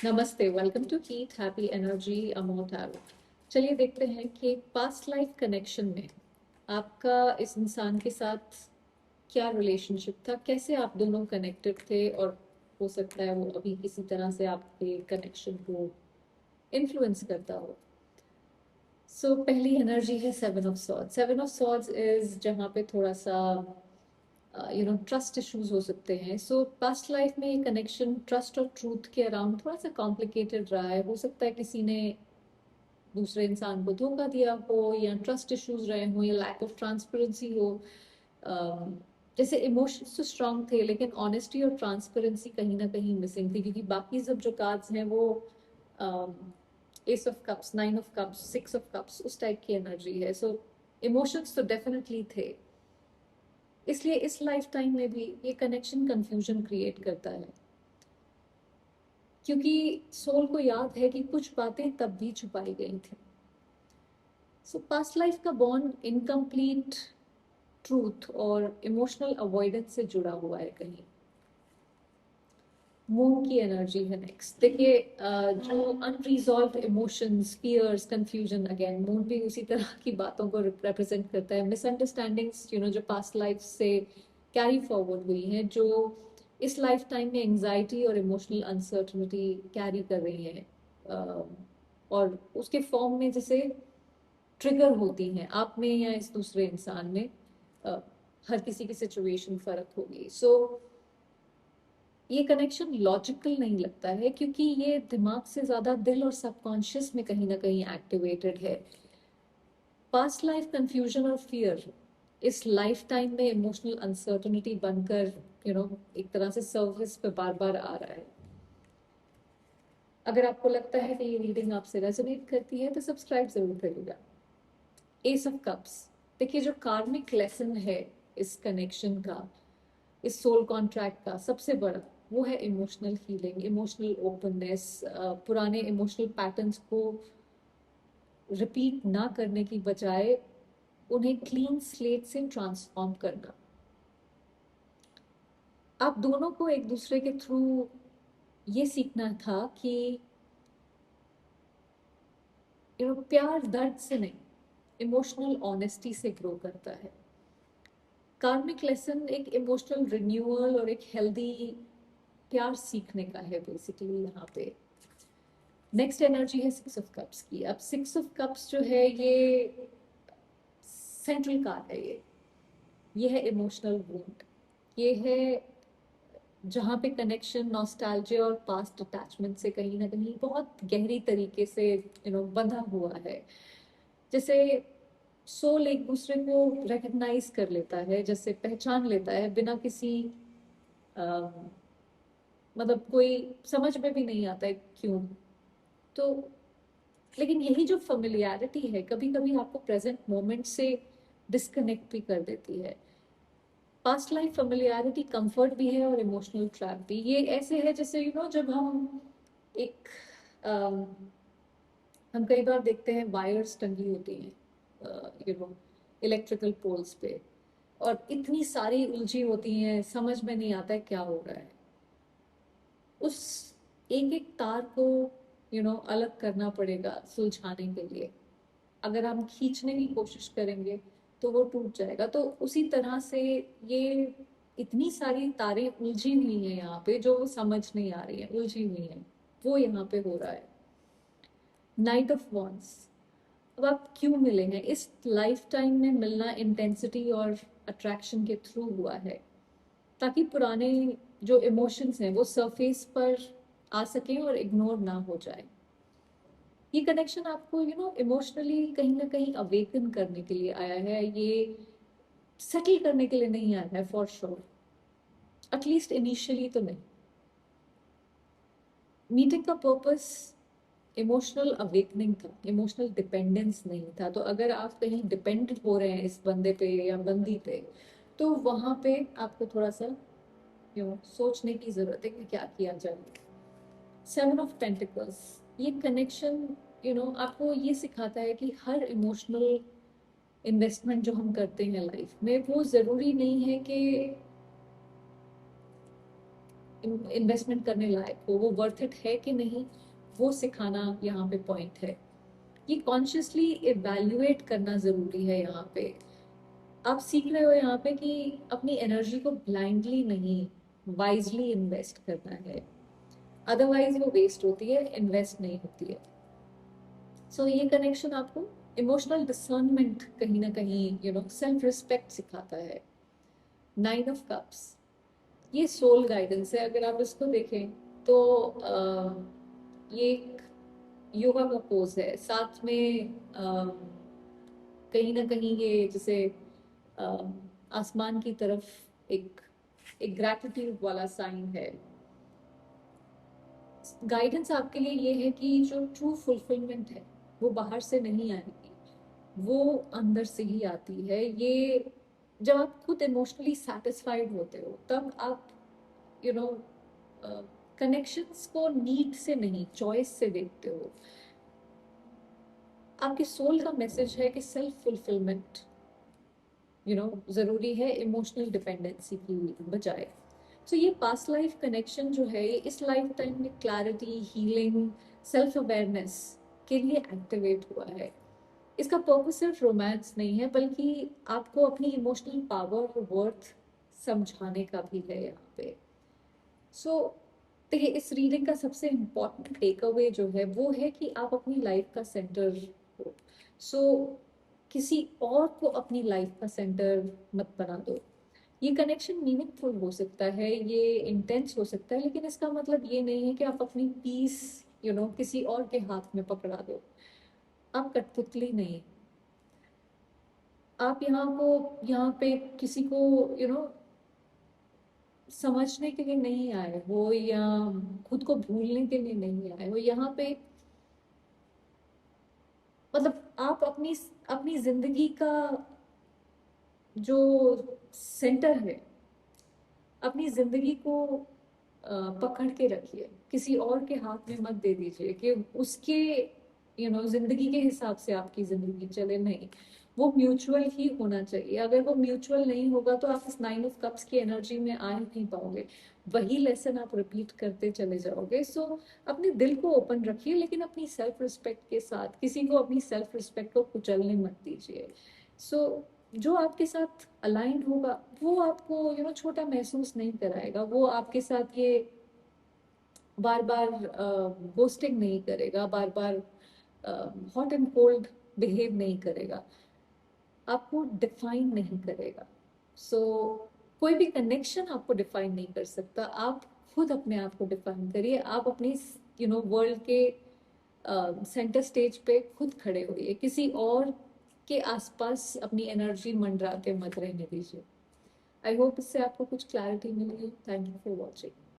नमस्ते, welcome to कीट happy energy Amo tarot. चलिए देखते हैं कि पास्ट लाइफ कनेक्शन में आपका इस इंसान के साथ क्या रिलेशनशिप था, कैसे आप दोनों कनेक्टेड थे, और हो सकता है वो अभी किसी तरह से आपके कनेक्शन को इन्फ्लुएंस करता हो। पहली एनर्जी है seven of swords. Seven of swords is जहाँ पे थोड़ा सा ट्रस्ट इश्यूज हो सकते हैं। पास्ट लाइफ में ये कनेक्शन ट्रस्ट और ट्रूथ के अराउंड थोड़ा सा कॉम्प्लिकेटेड रहा है। हो सकता है किसी ने दूसरे इंसान को धोखा दिया हो, या ट्रस्ट इश्यूज रहे हो, या लैक ऑफ ट्रांसपेरेंसी हो। अम, जैसे इमोशंस तो स्ट्रांग थे, लेकिन ऑनेस्टी और ट्रांसपेरेंसी कहीं ना कहीं मिसिंग थी, क्योंकि बाकी सब जो कार्ड्स हैं वो S of cups, nine of cups, six of cups, उस टाइप की एनर्जी है। इमोशंस तो डेफिनेटली थे। इसलिए इस लाइफ टाइम में भी ये कनेक्शन कंफ्यूजन क्रिएट करता है, क्योंकि सोल को याद है कि कुछ बातें तब भी छुपाई गई थी। पास्ट लाइफ का बॉन्ड इनकम्प्लीट ट्रूथ और इमोशनल अवॉइडेंस से जुड़ा हुआ है कहीं। मून की एनर्जी है नेक्स्ट। देखिए, जो unresolved emotions, fears, confusion, again moon भी उसी तरह की बातों को रिप्रेजेंट करता है। मिसअंडरस्टैंडिंग्स जो पास्ट लाइफ से कैरी फॉरवर्ड हुई हैं, जो इस लाइफ टाइम में एंजाइटी और इमोशनल अनसर्टनिटी कैरी कर रही हैं, और उसके फॉर्म में जैसे ट्रिगर होती हैं आप में या इस दूसरे इंसान में। अ, हर किसी की सिचुएशन फर्क होगी। ये कनेक्शन लॉजिकल नहीं लगता है, क्योंकि ये दिमाग से ज्यादा दिल और सबकॉन्शियस में कहीं ना कहीं एक्टिवेटेड है। पास्ट लाइफ कंफ्यूजन और फियर इस लाइफ टाइम में इमोशनल अनसर्टनिटी बनकर एक तरह से सर्विस पे बार बार आ रहा है। अगर आपको लगता है कि ये रीडिंग आपसे रेजोनेट करती है तो सब्सक्राइब जरूर करिएगा। S of cups. देखिए, जो कार्मिक लेसन है इस कनेक्शन का, इस सोल कॉन्ट्रैक्ट का सबसे बड़ा, वो है इमोशनल हीलिंग, इमोशनल ओपननेस, पुराने इमोशनल पैटर्न्स को रिपीट ना करने की बजाय उन्हें क्लीन स्लेट से ट्रांसफॉर्म करना। आप दोनों को एक दूसरे के थ्रू ये सीखना था कि प्यार दर्द से नहीं, इमोशनल ऑनेस्टी से ग्रो करता है। कार्मिक लेसन एक इमोशनल रिन्यूअल और एक हेल्दी प्यार सीखने का है बेसिकली यहाँ पे। नेक्स्ट एनर्जी है सिक्स ऑफ कप्स की। अब सिक्स ऑफ कप्स जो है ये सेंट्रल कार्ड है। ये है इमोशनल वुंड। ये है जहाँ पे कनेक्शन नॉस्टैल्जिया और पास्ट अटैचमेंट से कहीं ना कहीं बहुत गहरी तरीके से बंधा हुआ है। जैसे सोल एक दूसरे को रिकग्नाइज कर लेता है, जैसे पहचान लेता है बिना किसी मतलब कोई समझ में भी नहीं आता है क्यों। तो लेकिन यही जो फेमिलियरिटी है कभी कभी आपको प्रेजेंट मोमेंट से डिस्कनेक्ट भी कर देती है। पास्ट लाइफ फेमिलियरिटी कंफर्ट भी है और इमोशनल ट्रैप भी। ये ऐसे है जैसे जब हम एक अम, हम कई बार देखते हैं वायर्स टंगी होती हैं इलेक्ट्रिकल पोल्स पे, और इतनी सारी उलझी होती हैं, समझ में नहीं आता है क्या हो रहा है। उस एक एक तार को अलग करना पड़ेगा सुलझाने के लिए। अगर हम खींचने की कोशिश करेंगे तो वो टूट जाएगा। तो उसी तरह से ये इतनी सारी तारें उलझी हुई हैं यहाँ पे, जो समझ नहीं आ रही है, उलझी हुई हैं, वो यहाँ पे हो रहा है। Night of wands. अब आप क्यों मिले हैं? इस लाइफ टाइम में मिलना इंटेंसिटी और अट्रैक्शन के थ्रू हुआ है, ताकि पुराने जो इमोशंस हैं वो सरफेस पर आ सकें और इग्नोर ना हो जाए। ये कनेक्शन आपको इमोशनली कहीं ना कहीं अवेकन करने के लिए आया है, ये सेटल करने के लिए नहीं आया है फॉर श्योर, एटलीस्ट इनिशियली तो नहीं। मीटिंग का पर्पस इमोशनल अवेकनिंग था, इमोशनल डिपेंडेंस नहीं था। तो अगर आप कहीं डिपेंडेंट हो रहे हैं इस बंदे पे या बंदी पे, तो वहां पे आपको थोड़ा सा सोचने की जरूरत है कि क्या किया जाए। Seven of pentacles. ये कनेक्शन आपको ये सिखाता है कि हर इमोशनल इन्वेस्टमेंट जो हम करते हैं लाइफ में, वो ज़रूरी नहीं है कि इन्वेस्टमेंट करने लायक हो, वो वर्थ इट है कि नहीं, वो सिखाना यहाँ पे पॉइंट है। ये कॉन्शियसली इवैल्यूएट करना ज़रूरी है यहाँ पे। आप सीख रहे हो यहाँ पे कि अपनी एनर्जी को ब्लाइंडली नहीं, वाइजली इन्वेस्ट करना है, अदरवाइज वो वेस्ट होती है, इन्वेस्ट नहीं होती है। सो ये कनेक्शन आपको इमोशनल डिसर्नमेंट कहीं ना कहीं सेल्फ रिस्पेक्ट सिखाता है। 9 ऑफ कप्स, ये सोल गाइडेंस है। अगर आप इसको देखें तो ये एक योगा का पोज है, साथ में कहीं ना कहीं ये जैसे आसमान की तरफ एक एक ग्रैटिट्यूड वाला साइन है। गाइडेंस आपके लिए ये है कि जो ट्रू फुलफिलमेंट है वो बाहर से नहीं आएगी, वो अंदर से ही आती है। ये जब आप खुद इमोशनली सेटिस्फाइड होते हो तब आप यू नो कनेक्शंस को नीड से नहीं, चॉइस से देखते हो। आपके सोल का मैसेज है कि सेल्फ फुलफिलमेंट जरूरी है इमोशनल डिपेंडेंसी की बजाय। तो ये पास्ट लाइफ कनेक्शन जो है, ये इस लाइफ टाइम में क्लैरिटी, हीलिंग, सेल्फ अवेयरनेस के लिए एक्टिवेट हुआ है। इसका पर्पस सिर्फ रोमांस नहीं है, बल्कि आपको अपनी इमोशनल पावर और वर्थ समझाने का भी है यहाँ पे। सो देखिए, इस रीडिंग का सबसे इम्पोर्टेंट टेक अवे जो है वो है कि आप अपनी लाइफ का सेंटर हो। सो किसी और को अपनी लाइफ का सेंटर मत बना दो। ये कनेक्शन मीनिंगफुल हो सकता है, ये इंटेंस हो सकता है, लेकिन इसका मतलब ये नहीं है कि आप अपनी पीस किसी और के हाथ में पकड़ा दो। आप कठपुतली नहीं, आप यहाँ पे किसी को समझने के लिए नहीं आए हो, या खुद को भूलने के लिए नहीं आए हो यहाँ पे। मतलब आप अपनी अपनी जिंदगी का जो सेंटर है, अपनी जिंदगी को पकड़ के रखिए, किसी और के हाथ में मत दे दीजिए कि उसके जिंदगी के हिसाब से आपकी जिंदगी चले। नहीं, वो म्यूचुअल ही होना चाहिए। अगर वो म्यूचुअल नहीं होगा तो आप इस 9 ऑफ कप्स की एनर्जी में आ ही नहीं पाओगे, वही लेसन आप रिपीट करते चले जाओगे। सो अपने दिल को ओपन रखिए, लेकिन अपनी सेल्फ रिस्पेक्ट के साथ, किसी को अपनी सेल्फ रिस्पेक्ट को कुचलने मत दीजिए। सो जो आपके साथ अलाइंड होगा वो आपको छोटा महसूस नहीं कराएगा, वो आपके साथ ये बार बार गोस्टिंग नहीं करेगा, बार बार हॉट एंड कोल्ड बिहेव नहीं करेगा, आपको डिफाइन नहीं करेगा। सो कोई भी कनेक्शन आपको डिफाइन नहीं कर सकता, आप खुद अपने आप को डिफाइन करिए। आप अपनी वर्ल्ड के सेंटर स्टेज पे खुद खड़े होइए, किसी और के आसपास अपनी एनर्जी मंडराते मत रहने दीजिए। आई होप इससे आपको कुछ क्लैरिटी मिली है। Thank you for watching.